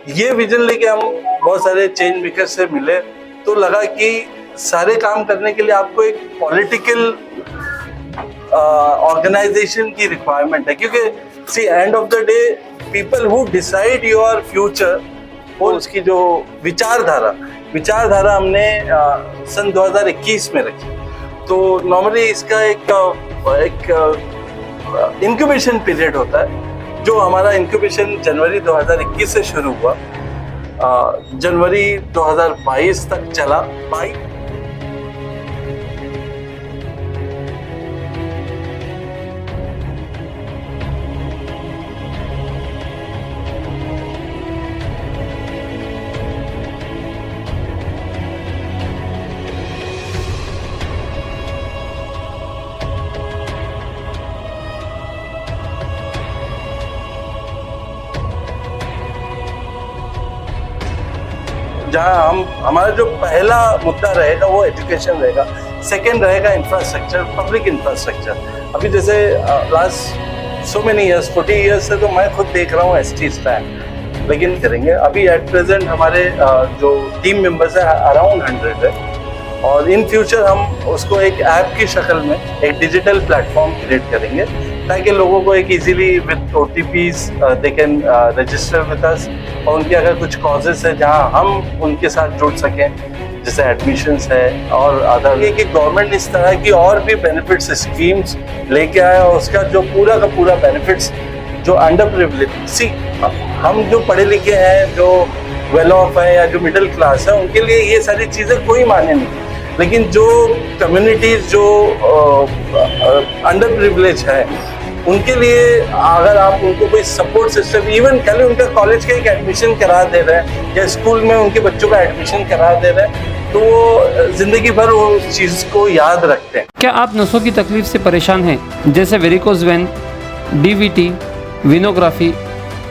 ये विजन लेके हम बहुत सारे चेंज मेकर से मिले, तो लगा कि सारे काम करने के लिए आपको एक पॉलिटिकल ऑर्गेनाइजेशन की रिक्वायरमेंट है, क्योंकि see end of the day people who decide your future, वो उसकी जो विचारधारा हमने सन 2021 में रखी। तो नॉर्मली इसका एक इंक्यूबेशन पीरियड होता है, जो हमारा इंक्यूबेशन जनवरी 2021 से शुरू हुआ, जनवरी 2022 तक चला। जहाँ हमारा जो पहला मुद्दा रहेगा वो एजुकेशन रहेगा, सेकंड रहेगा इंफ्रास्ट्रक्चर, पब्लिक इंफ्रास्ट्रक्चर। अभी जैसे last so many years 40 years से तो मैं खुद देख रहा हूँ एसटी स्टैंड, लेकिन करेंगे अभी एट प्रेजेंट हमारे जो टीम मेंबर्स है अराउंड 100 है, और इन फ्यूचर हम उसको एक ऐप की शक्ल में एक डिजिटल प्लेटफॉर्म क्रिएट करेंगे, ताकि लोगों को एक easily with OTPs they can register with us, और उनके अगर कुछ कॉजेस है जहां हम उनके साथ जुड़ सकें, जैसे एडमिशन्स है और अदर, कि गवर्नमेंट इस तरह की और भी बेनिफिट्स स्कीम्स लेके आए, और उसका जो पूरा का पूरा बेनिफिट्स जो अंडर प्रिविलेज, सी हम जो पढ़े लिखे हैं, जो वेल ऑफ है या जो मिडिल क्लास है, उनके लिए ये सारी चीज़ें कोई मायने नहीं, लेकिन जो कम्युनिटीज जो अंडर प्रिविलेज है, उनके लिए अगर आप उनको कोई सपोर्ट सिस्टम, इवन खाली उनका कॉलेज का एक एडमिशन करा दे रहे हैं या स्कूल में उनके बच्चों का एडमिशन करा दे रहे हैं, तो वो जिंदगी भर वो चीज़ को याद रखते हैं। क्या आप नसों की तकलीफ से परेशान हैं, जैसे वेरिकोज वेन, DVT, विनोग्राफी,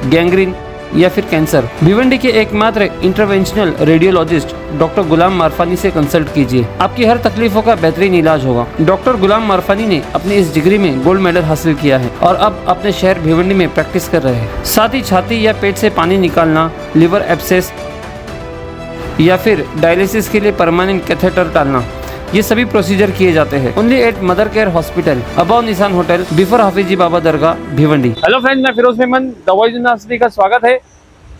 गैंग्रीन या फिर कैंसर? भिवंडी के एकमात्र इंटरवेंशनल रेडियोलॉजिस्ट डॉक्टर गुलाम मारफानी से कंसल्ट कीजिए, आपकी हर तकलीफों का बेहतरीन इलाज होगा। डॉक्टर गुलाम मारफानी ने अपनी इस डिग्री में गोल्ड मेडल हासिल किया है और अब अपने शहर भिवंडी में प्रैक्टिस कर रहे हैं। साथ ही छाती या पेट से पानी निकालना, लिवर एब्सेस या फिर डायलिसिस के लिए परमानेंट कैथेटर डालना, ये सभी प्रोसीजर किए जाते हैं only at Mother Care hospital, above Nishan hotel, before Hafiji Baba Dargah, Bhiwandi. Hello friend, मैं Firoz Memon, the voice university का स्वागत है।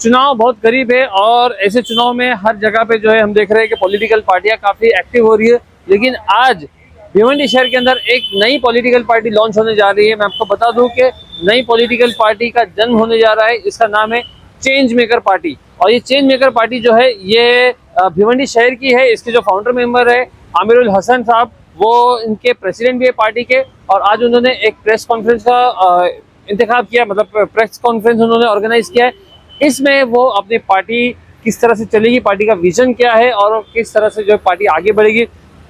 चुनाव बहुत करीब है और ऐसे चुनाव में हर जगह पे जो है हम देख रहे हैं कि पॉलिटिकल पार्टियां काफी एक्टिव हो रही है, लेकिन आज भिवंडी शहर के अंदर एक नई पॉलिटिकल पार्टी लॉन्च होने जा रही है। मैं आपको बता दूं कि नई पॉलिटिकल पार्टी का जन्म होने जा रहा है, इसका नाम है चेंज मेकर पार्टी। और ये चेंज मेकर पार्टी जो है ये भिवंडी शहर की है। इसके जो फाउंडर मेंबर है आमिरुल हसन साहब, वो इनके प्रेसिडेंट भी है पार्टी के, और आज उन्होंने एक प्रेस कॉन्फ्रेंस का इंतखाब किया, मतलब प्रेस कॉन्फ्रेंस उन्होंने ऑर्गेनाइज किया है। इसमें वो अपनी पार्टी किस तरह से चलेगी, पार्टी का विजन क्या है और किस तरह से जो है पार्टी आगे बढ़ेगी,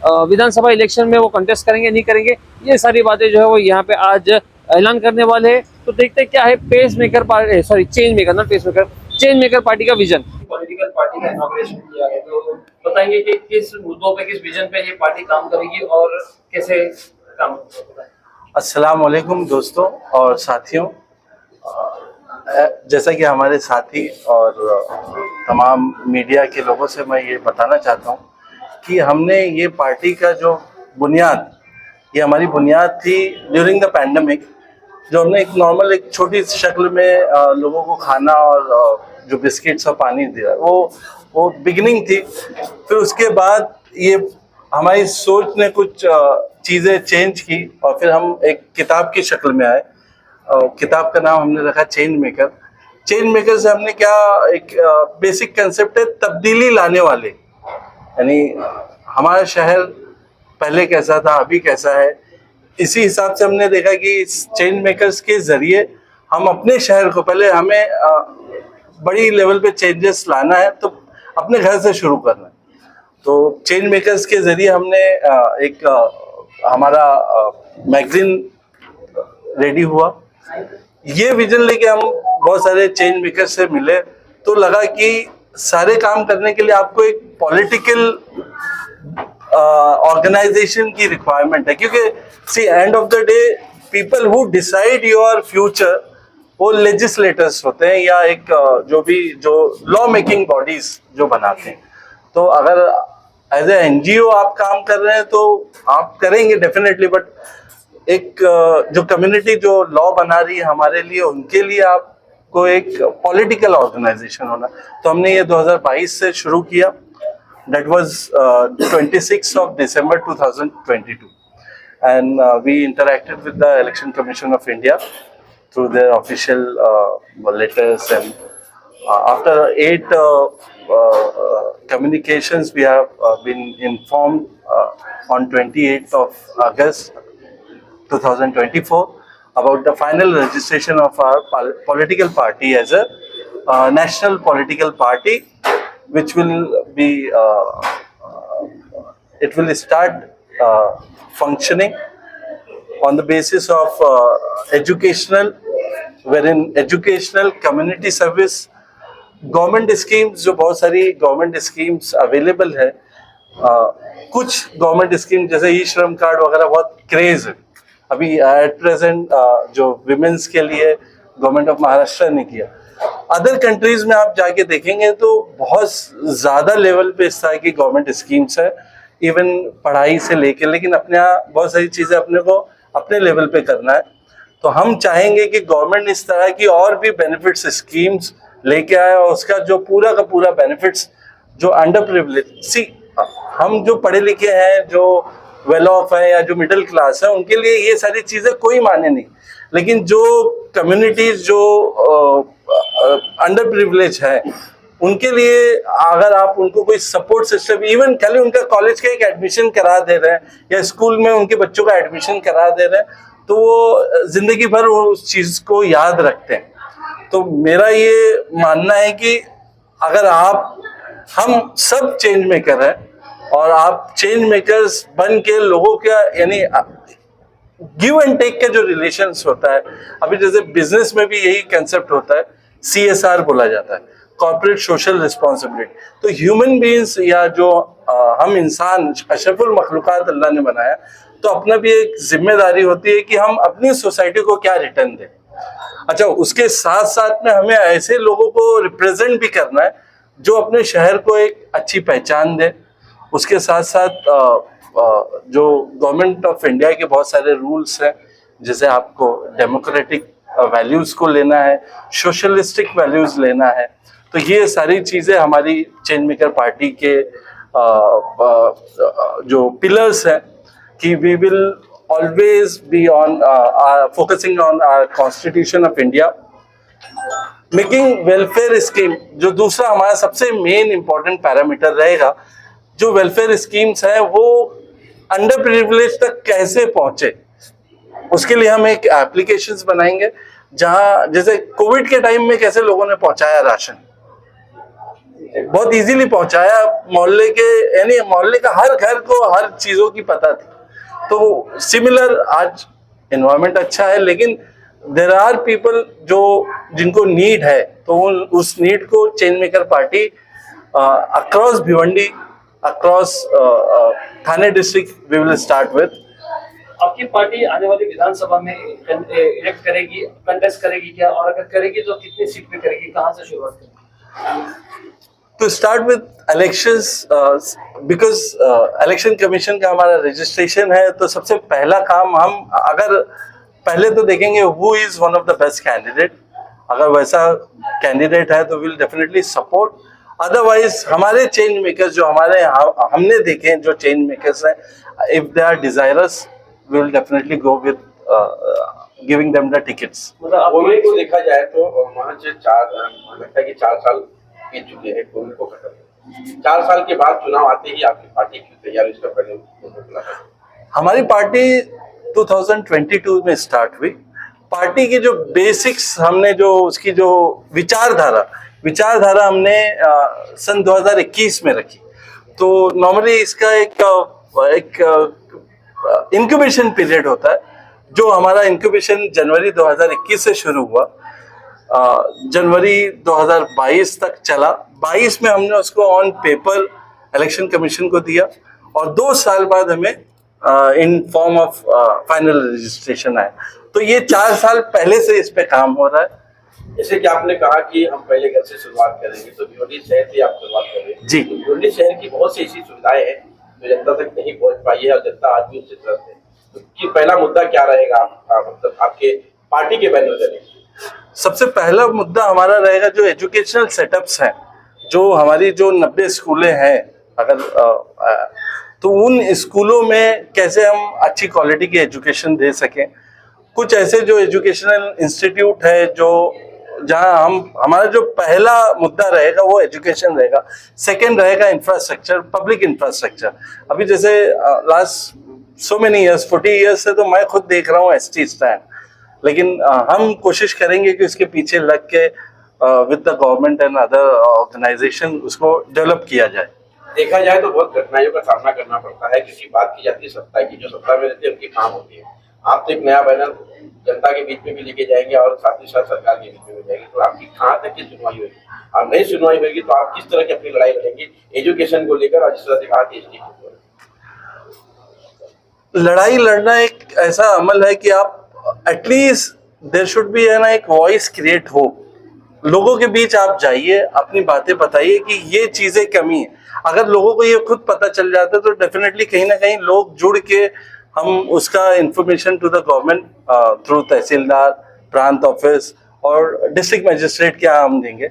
विधानसभा इलेक्शन में वो कंटेस्ट करेंगे नहीं करेंगे, ये सारी बातें जो है वो यहाँ पे आज ऐलान करने वाले हैं। तो देखते क्या है pace maker party, sorry change maker, ना pace maker, change maker party का विजन। पॉलिटिकल पार्टी का इनॉग्रेशन किया है, तो बताएंगे कि किस मुद्दों पे, किस विजन पे ये पार्टी काम करेगी और कैसे काम करेगी। अस्सलाम वालेकुम दोस्तों और साथियों, जैसा कि हमारे साथी और तमाम मीडिया के लोगों से मैं ये बताना चाहता हूँ कि हमने ये पार्टी का जो बुनियाद, ये हमारी बुनियाद थी ड्यूरिंग द पैंडमिक, जो हमने एक नॉर्मल एक छोटी शक्ल में लोगों को खाना और जो बिस्किट्स और पानी दिया, वो बिगिनिंग थी। फिर उसके बाद ये हमारी सोच ने कुछ चीज़ें चेंज की और फिर हम एक किताब की शक्ल में आए। किताब का नाम हमने रखा चेंज मेकर। चेंज मेकर से हमने क्या, एक बेसिक कंसेप्ट है तब्दीली लाने वाले, यानी हमारा शहर पहले कैसा था अभी कैसा है, इसी हिसाब से हमने देखा कि इस चेंज मेकर्स के जरिए हम अपने शहर को, पहले हमें बड़ी लेवल पे चेंजेस लाना है तो अपने घर से शुरू करना है। तो चेंज मेकर्स के जरिए हमने एक हमारा मैगजीन रेडी हुआ। ये विजन लेके हम बहुत सारे चेंज मेकर्स से मिले, तो लगा कि सारे काम करने के लिए आपको एक पॉलिटिकल ऑर्गेनाइजेशन की रिक्वायरमेंट है, क्योंकि see end of the day people who decide your future, वो लेजिस्लेटर्स होते हैं या एक जो लॉ मेकिंग बॉडीज जो बनाते हैं। तो अगर एज ए एनजीओ आप काम कर रहे हैं तो आप करेंगे डेफिनेटली, बट एक जो कम्युनिटी जो लॉ बना रही है हमारे लिए, उनके लिए आपको एक पॉलिटिकल ऑर्गेनाइजेशन होना। तो हमने ये 2022 से शुरू किया। That was 26th of December 2022, and we interacted with the Election Commission of India through their official letters, and after 8 communications, we have been informed on 28th of August 2024 about the final registration of our political party as a national political party, which will be it will start functioning on the basis of educational, wherein educational, community service, government schemes, जो बहुत सारी government schemes available है। कुछ government scheme जैसे ई श्रम card वगैरह बहुत craze है अभी एट प्रेजेंट, जो विमेंस के लिए गवर्नमेंट ऑफ महाराष्ट्र ने किया। अदर कंट्रीज में आप जाके देखेंगे तो बहुत ज़्यादा लेवल पे इस तरह की गवर्नमेंट स्कीम्स है, इवन पढ़ाई से लेके, लेकिन अपने यहाँ बहुत सारी चीज़ें अपने को अपने लेवल पे करना है। तो हम चाहेंगे कि गवर्नमेंट इस तरह की और भी बेनिफिट्स स्कीम्स लेके आए, और उसका जो पूरा का पूरा बेनिफिट्स जो अंडर प्रिविलेज, हम जो पढ़े लिखे हैं, जो वेल ऑफ है या जो मिडिल क्लास है, उनके लिए ये सारी चीज़ें कोई मायने नहीं, लेकिन जो कम्युनिटीज जो अंडर प्रिविलेज है, उनके लिए अगर आप उनको कोई सपोर्ट सिस्टम, इवन खाली उनका कॉलेज का एक एडमिशन करा दे रहे हैं या स्कूल में उनके बच्चों का एडमिशन करा दे रहे हैं, तो वो जिंदगी भर वो उस चीज़ को याद रखते हैं। तो मेरा ये मानना है कि अगर हम सब चेंज मेकर हैं और आप चेंज मेकर्स बन के लोगों का, यानी गिव एंड टेक का जो रिलेशंस होता है, अभी जैसे बिजनेस में भी यही कंसेप्ट होता है, CSR बोला जाता है, कॉर्पोरेट सोशल रिस्पॉन्सिबिलिटी। तो ह्यूमन बीइंग्स या जो हम इंसान अशरफुल मखलूकात अल्लाह ने बनाया, तो अपना भी एक जिम्मेदारी होती है कि हम अपनी सोसाइटी को क्या रिटर्न दें। अच्छा, उसके साथ साथ में हमें ऐसे लोगों को रिप्रेजेंट भी करना है जो अपने शहर को एक अच्छी पहचान दे। उसके साथ साथ जो गवर्नमेंट ऑफ इंडिया के बहुत सारे रूल्स हैं, जैसे आपको डेमोक्रेटिक वैल्यूज़ को लेना है, सोशलिस्टिक वैल्यूज़ लेना है, तो ये सारी चीज़ें हमारी चेंज मेकर पार्टी के जो पिलर्स हैं कि we will always be on focusing on our Constitution of India, making welfare scheme, जो दूसरा हमारा सबसे मेन इम्पोर्टेंट पैरामीटर रहेगा, जो वेलफेयर स्कीम्स है वो अंडर प्रिविलेज तक कैसे पहुंचे, उसके लिए हम एक एप्लीकेशंस बनाएंगे, जहां जैसे कोविड के टाइम में कैसे लोगों ने पहुंचाया राशन, बहुत इजीली पहुंचाया, मोहल्ले के, यानी मोहल्ले का हर घर को हर चीज़ों की पता थी। तो सिमिलर आज एनवायरनमेंट अच्छा है, लेकिन देर आर पीपल जिनको नीड है, तो उस नीड को change maker party across Bhiwandi, across Thane district we will start with. आपकी पार्टी आने वाली विधानसभा में इलेक्ट करेगी, कंटेस्ट करेगी क्या, और अगर करेगी तो कितनी सीट पे करेगी, कहाँ से शुरुआत करेगी? To start with elections, because election commission का हमारा रजिस्ट्रेशन है, तो सबसे पहला काम हम अगर पहले तो देखेंगे who is one of the best candidate, अगर वैसा कैंडिडेट है तो विल डेफिनेटली सपोर्ट। अदरवाइज हमारे चेंज मेकर्स जो हमने देखे हैं, जो चेंज मेकर्स हैं, if they are desirous we will definitely go with giving them the tickets. मतलब कोविड को देखा जाए तो वहाँ से 4 साल बीत चुके हैं कोविड को खत्म। 4 साल के बाद चुनाव आते ही आपकी पार्टी की तैयारी, इसका पहले हमारी पार्टी 2022 में स्टार्ट हुई। पार्टी की जो बेसिक्स हमने जो उसकी जो विचारधारा हमने सन 2021 में रखी। तो नॉर्मली इसका एक इंक्यूबेशन पीरियड होता है, जो हमारा इंक्यूबेशन जनवरी 2021 से शुरू हुआ, जनवरी 2022 तक चला। 22 में हमने उसको ऑन पेपर इलेक्शन कमीशन को दिया, और 2 साल बाद हमें in form of final registration आया। तो ये 4 साल पहले से इस पे काम हो रहा है। जैसे कि आपने कहा कि हम पहले घर से शुरुआत करेंगे, तो भिवंडी शहर से आप शुरुआत कर रहे हैं जी। तो भिवंडी शहर की बहुत सी ऐसी सुविधाएं हैं जो जनता तक नहीं पहुंच पाई है और जनता आज भी उससे त्रस्त है। तो कि पहला मुद्दा क्या रहेगा मतलब आपके पार्टी के बैनर तले? सबसे पहला मुद्दा हमारा रहेगा जो एजुकेशनल सेटअप्स हैं, जो हमारी जो 90 स्कूलें हैं, अगर तो उन स्कूलों में कैसे हम अच्छी क्वालिटी की एजुकेशन दे सकें। कुछ ऐसे जो एजुकेशनल इंस्टीट्यूट है जो जहां हमारा जो पहला मुद्दा रहेगा वो एजुकेशन रहेगा। सेकंड रहेगा इंफ्रास्ट्रक्चर, पब्लिक इंफ्रास्ट्रक्चर। अभी जैसे last so many years 40 years से तो मैं खुद देख रहा हूँ ST स्टैंड, लेकिन हम कोशिश करेंगे कि उसके पीछे लग के with the government and other organisation उसको डेवलप किया जाए। देखा जाए तो बहुत कठिनाइयों का सामना करना पड़ता है, क्योंकि बात की जाती है सत्ता की, जो सत्ता में रहती है उनकी काम होती है। आप तो एक नया बैनर जनता के बीच में भी लेके जाएंगे और साथ ही साथ सरकार के बीच में भी जाएंगे, तो आपकी कहाँ तक की सुनवाई होगी? और नहीं सुनवाई होगी तो आप किस तरह की अपनी लड़ाई लड़ेंगे एजुकेशन को लेकर? और जिस तरह से कहा कि ST लड़ाई लड़ना एक ऐसा अमल है कि आप एटलीस्ट देयर शुड बी है ना, एक वॉइस क्रिएट हो, लोगों के बीच आप जाइए, अपनी बातें बताइए कि ये चीजें कमी है। अगर लोगों को ये खुद पता चल जाता है तो डेफिनेटली कहीं ना कहीं लोग जुड़ के हम उसका information to the government through tehsildar, प्रांत ऑफिस और डिस्ट्रिक्ट मजिस्ट्रेट के यहाँ हम देंगे।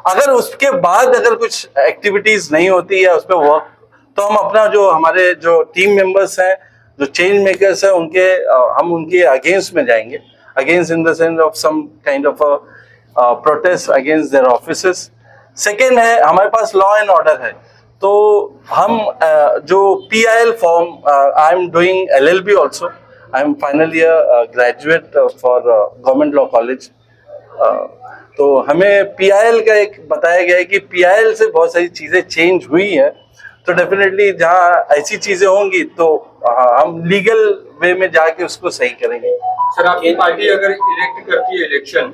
अगर उसके बाद अगर कुछ एक्टिविटीज नहीं होती है उस पर वर्क, तो हम अपना जो हमारे जो टीम मेंबर्स हैं, जो चेंज मेकर्स हैं, हम उनके अगेंस्ट में जाएंगे, against in the sense of some kind of protest against their offices. Second है हमारे पास लॉ एंड ऑर्डर है, तो हम जो PIL form, I am doing LLB also, I am final year graduate for government law college. तो हमें PIL का एक बताया गया है कि PIL से बहुत सारी चीज़ें चेंज हुई है, तो डेफिनेटली जहाँ ऐसी चीज़ें होंगी तो हम लीगल वे में जाके उसको सही करेंगे। सर, आपकी पार्टी अगर इलेक्ट करती है इलेक्शन,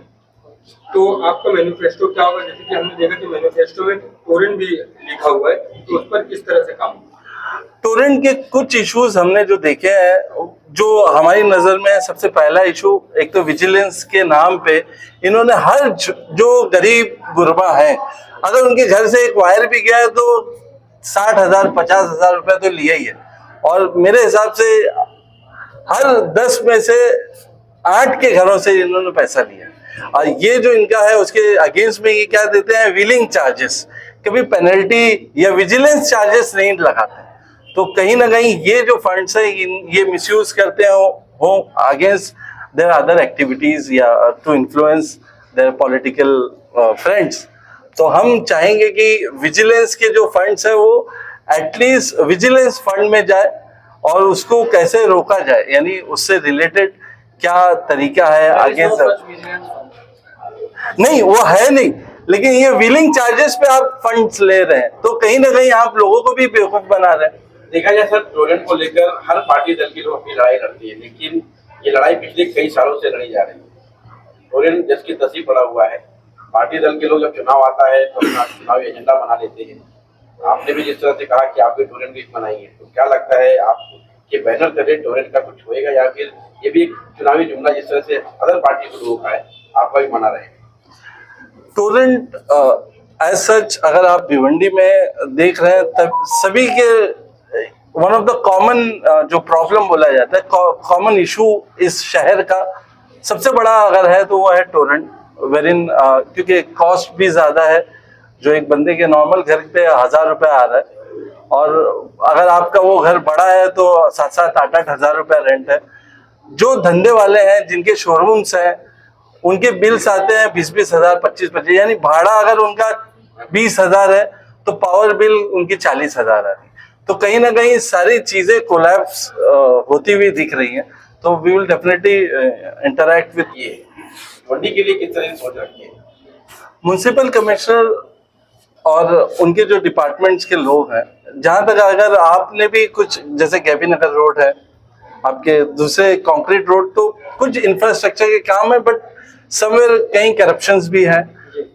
तो आपका मैनिफेस्टो क्या होगा? जैसे कि हमने देखा कि मैनिफेस्टो में टोरेंट भी लिखा हुआ है, तो उस पर किस तरह से काम होगा? टोरेंट के कुछ इश्यूज हमने जो देखे हैं, जो हमारी नजर में सबसे पहला इशू, एक तो विजिलेंस के नाम पे इन्होंने हर जो गरीब गुरबा है, अगर उनके घर से एक वायर भी गया है तो 60,000 50,000 रुपए तो लिया ही है, और मेरे हिसाब से हर 10 में से 8 के घरों से इन्होंने पैसा लिया। और ये जो इनका है उसके अगेंस्ट में ये क्या देते हैं, व्हीलिंग चार्जेस, कभी पेनल्टी या विजिलेंस चार्जेस नहीं लगाते। तो कहीं ना कहीं ये जो फंड्स है ये मिसयूज करते हो अगेंस्ट देयर अदर एक्टिविटीज या to influence their political friends. तो हम चाहेंगे कि विजिलेंस के जो फंड्स है वो एटलीस्ट विजिलेंस फंड में जाए और उसको कैसे रोका जाए, यानी उससे रिलेटेड क्या तरीका है आगे नहीं, वो है नहीं, लेकिन ये व्हीलिंग चार्जेस पे आप फंड्स ले रहे हैं, तो कहीं ना कहीं आप लोगों को भी बेवकूफ बना रहे हैं। देखा जाए सर, टोरेंट को लेकर हर पार्टी दल के लोग अपनी लड़ाई लड़ती है, लेकिन ये लड़ाई पिछले कई सालों से लड़ी जा रही है। टोरेंट जस की तसी पड़ा हुआ है, पार्टी दल के लोग जब चुनाव आता है तो अपना चुनावी एजेंडा बना लेते हैं। आपने भी जिस तरह से कहा कि आप भी टोरेंट वीक मनाएंगे, तो क्या लगता है आपके बैनर तले टोरेंट का कुछ होएगा, या फिर ये भी एक चुनावी जुमला जिस तरह से अदर पार्टी को रोका है आपका भी मना रहे हैं? टोरेंट एज सच अगर आप भिवंडी में देख रहे हैं तब सभी के वन ऑफ द कॉमन जो प्रॉब्लम बोला जाता है, कॉमन इशू इस शहर का सबसे बड़ा अगर है तो वो है टोरेंट, वेरिन क्योंकि कॉस्ट भी ज्यादा है, जो एक बंदे के नॉर्मल घर पे 1,000 रुपये आ रहा है, और अगर आपका वो घर बड़ा है तो 7-7, 8-8 हज़ार रुपये रेंट है। जो धंधे वाले हैं जिनके शोरूम्स हैं उनके बिल्स आते हैं 20-20 हज़ार, 25-25, यानी भाड़ा अगर उनका 20,000 है तो पावर बिल उनकी 40,000 है। तो कहीं ना कहीं सारी चीजें कोलैप्स होती हुई दिख रही हैं, तो we will definitely interact with ये। मंडी के लिए किस तरह की सोच रखी है? म्युनिसिपल कमिश्नर और उनके जो डिपार्टमेंट्स के लोग हैं, जहां तक अगर आपने भी कुछ जैसे कैबी नगर रोड है, आपके दूसरे कंक्रीट रोड, तो कुछ इंफ्रास्ट्रक्चर के काम है, बट समवेयर कहीं करप्शंस भी हैं,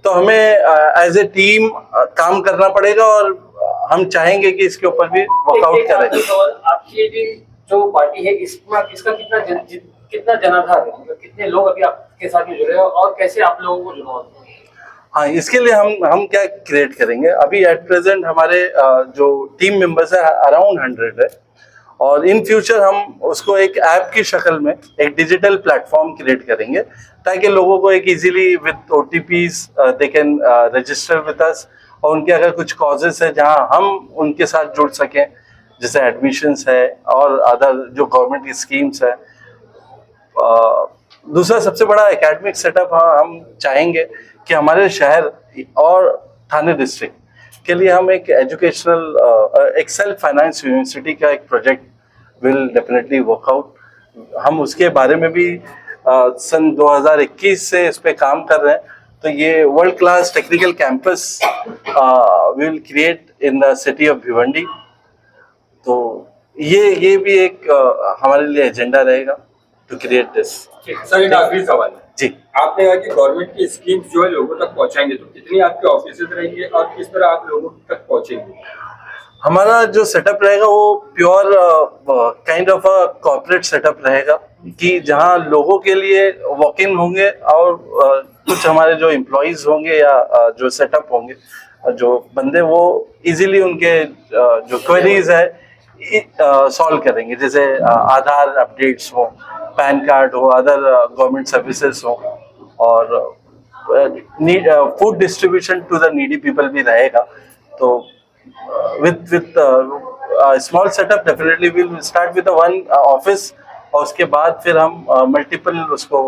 तो हमें एज ए टीम काम करना पड़ेगा और हम चाहेंगे कि इसके ऊपर भी वर्कआउट करें। आपकी जो पार्टी है इसका कितना कितना जनाधार है, मतलब कितने लोग अभी आपके साथ में जुड़े हैं और कैसे आप लोगों को जुड़ाव? हाँ, इसके लिए हम क्या क्रिएट करेंगे, अभी एट प्रेजेंट हमारे जो टीम मेंबर्स है अराउंड 100 है, और इन फ्यूचर हम उसको एक ऐप की शक्ल में एक डिजिटल प्लेटफॉर्म क्रिएट करेंगे ताकि लोगों को एक easily with OTPs they can register with us, और उनके अगर कुछ कॉजेस है जहां हम उनके साथ जुड़ सकें, जैसे एडमिशन्स है और अदर जो गवर्नमेंट की स्कीम्स है। दूसरा सबसे बड़ा एकेडमिक सेटअप हम चाहेंगे कि हमारे शहर और थाने डिस्ट्रिक्ट के लिए हम एक एजुकेशनल एक सेल्फ फाइनेंस यूनिवर्सिटी का एक project will definitely work out. हम उसके बारे में भी सन 2021 से इस पे काम कर रहे हैं। तो ये world class technical campus will create in the city of Bhiwandi. तो ये भी एक हमारे लिए एजेंडा रहेगा टू क्रिएट दिस। सर, एक आखिरी सवाल है जी, आपने कहा कि गवर्नमेंट की स्कीम्स जो है लोगों तक पहुंचाएंगे, तो कितनी आपके ऑफिसेज रहेंगे और किस तरह आप लोगों तक पहुंचेंगे? हमारा जो सेटअप रहेगा वो pure kind of a corporate setup रहेगा कि जहां लोगों के लिए वॉक इन होंगे और कुछ हमारे जो एम्प्लॉइज होंगे या जो सेटअप होंगे, जो बंदे वो इजीली उनके जो क्वेरीज है सॉल्व करेंगे, जैसे आधार अपडेट्स हो, पैन कार्ड हो, अदर गवर्नमेंट सर्विसेज हो, और food distribution to the needy people भी रहेगा। तो with small setup definitely we'll start with one office, और उसके बाद फिर हम मल्टीपल उसको